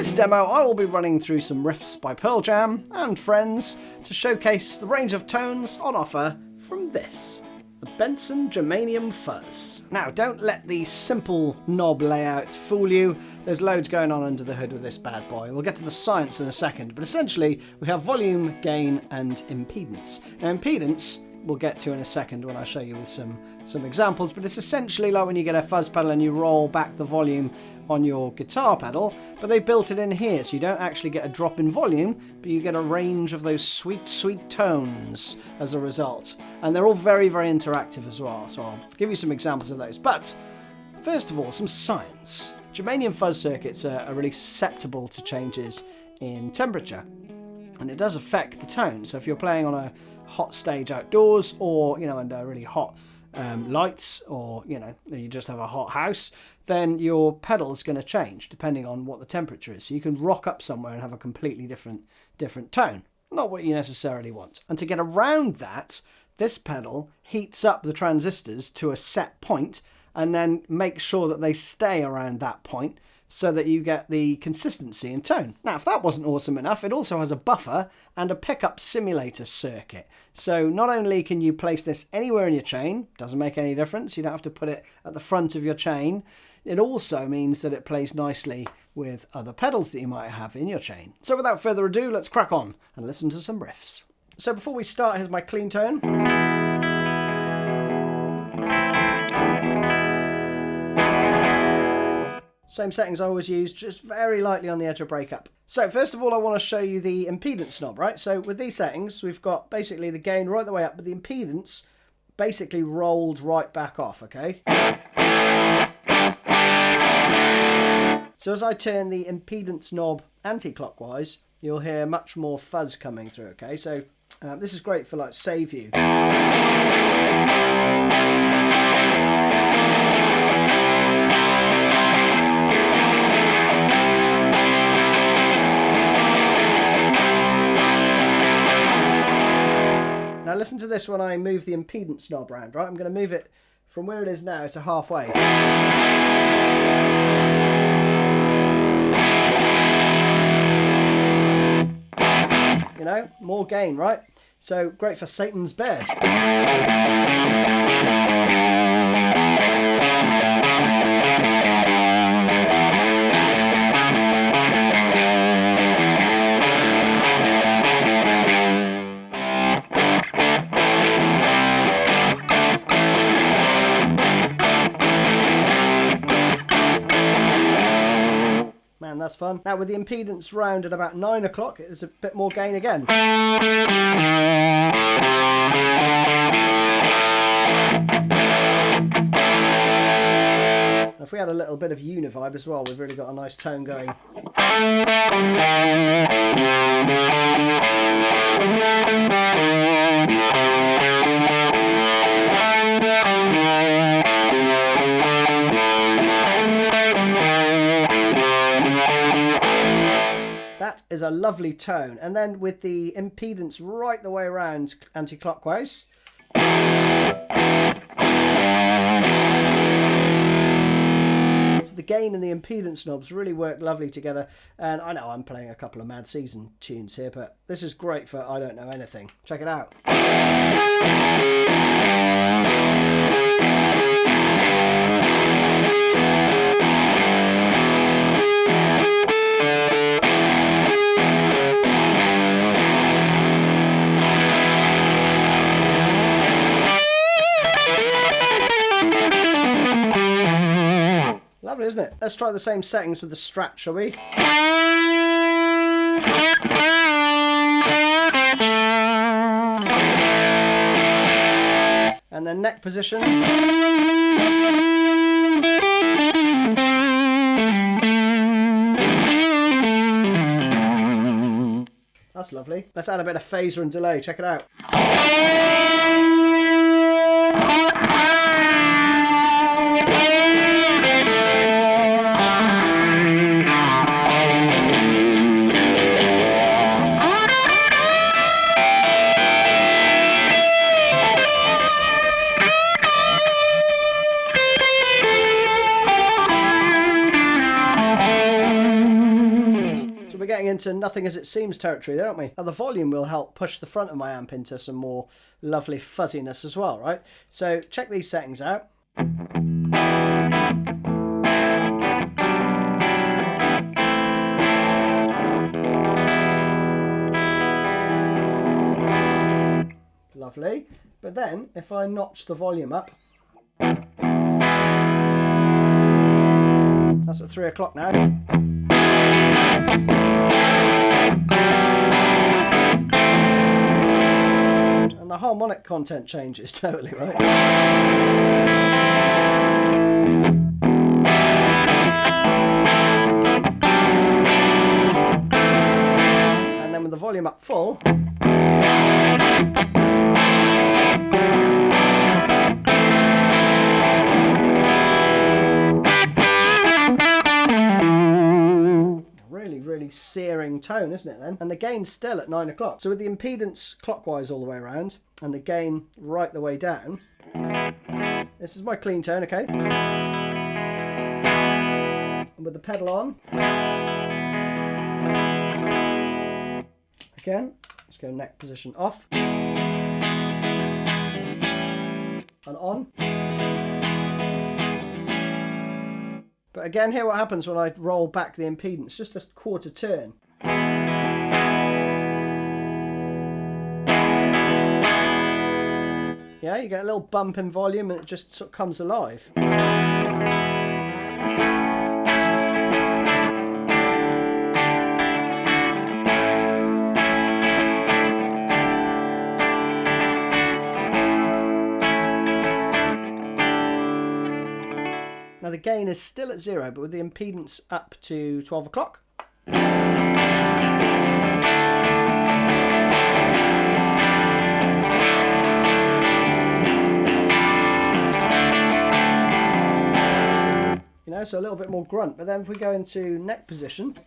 this demo I will be running through some riffs by Pearl Jam and friends to showcase the range of tones on offer from this, the Benson Germanium Fuzz. Now don't let the simple knob layouts fool you, there's loads going on under the hood with this bad boy. We'll get to the science in a second, but essentially we have volume, gain and impedance. Now impedance we'll get to in a second when I show you with some examples, but it's essentially like when you get a fuzz pedal and you roll back the volume on your guitar pedal, but they built it in here so you don't actually get a drop in volume, but you get a range of those sweet, sweet tones as a result. And they're all very, very interactive as well, so I'll give you some examples of those. But first of all, some science. Germanium fuzz circuits are really susceptible to changes in temperature, and it does affect the tone. So if you're playing on a hot stage outdoors, or under really hot lights, or you just have a hot house, then your pedal's going to change depending on what the temperature is. So you can rock up somewhere and have a completely different tone. Not what you necessarily want. And to get around that, this pedal heats up the transistors to a set point and then makes sure that they stay around that point so that you get the consistency in tone. Now, if that wasn't awesome enough, it also has a buffer and a pickup simulator circuit. So not only can you place this anywhere in your chain, doesn't make any difference, you don't have to put it at the front of your chain, it also means that it plays nicely with other pedals that you might have in your chain. So without further ado, let's crack on and listen to some riffs. So before we start, here's my clean tone. Same settings I always use, just very lightly on the edge of breakup. So first of all, I want to show you the impedance knob, right? So with these settings, we've got basically the gain right the way up, but the impedance basically rolled right back off, okay? So as I turn the impedance knob anti-clockwise, you'll hear much more fuzz coming through, okay? So this is great for like save you. Now listen to this when I move the impedance knob around, right? I'm going to move it from where it is now to halfway. More gain, right? So great for Satan's bed. That's fun. Now with the impedance round at about 9 o'clock, there's a bit more gain again. If we had a little bit of univibe as well, we've really got a nice tone going. That is a lovely tone. And then with the impedance right the way around anti-clockwise. So the gain and the impedance knobs really work lovely together. And I know I'm playing a couple of Mad Season tunes here, but this is great for I don't know anything. Check it out. Lovely, isn't it? Let's try the same settings with the Strat, shall we? And then neck position. That's lovely. Let's add a bit of phaser and delay. Check it out. we're getting into nothing as it seems territory there, aren't we? Now the volume will help push the front of my amp into some more lovely fuzziness as well, right? So check these settings out. Lovely. But then if I notch the volume up, that's at 3 o'clock now. And the harmonic content changes totally, right? And then with the volume up full, really searing tone, isn't it then? And the gain's still at 9 o'clock. So with the impedance clockwise all the way around and the gain right the way down, this is my clean tone, okay? And with the pedal on, again, let's go neck position off and on. But again, here what happens when I roll back the impedance, just a quarter turn. Yeah, you get a little bump in volume and it just sort of comes alive. Now the gain is still at 0, but with the impedance up to 12 o'clock. You know, so a little bit more grunt. But then if we go into neck position,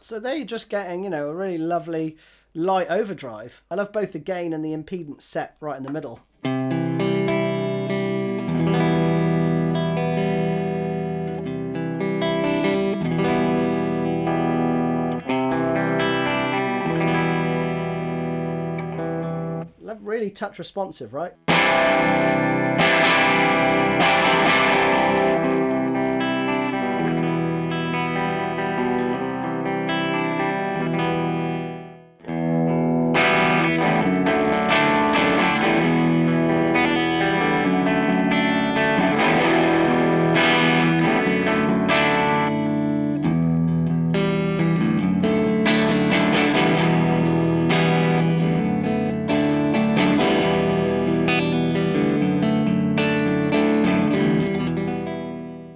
so there you're just getting, you know, a really lovely light overdrive. I love both the gain and the impedance set right in the middle. Really touch responsive, right?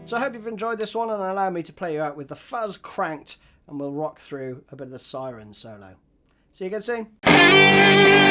So I hope you've enjoyed this one and allow me to play you out with the fuzz cranked, and we'll rock through a bit of the siren solo. See you again soon.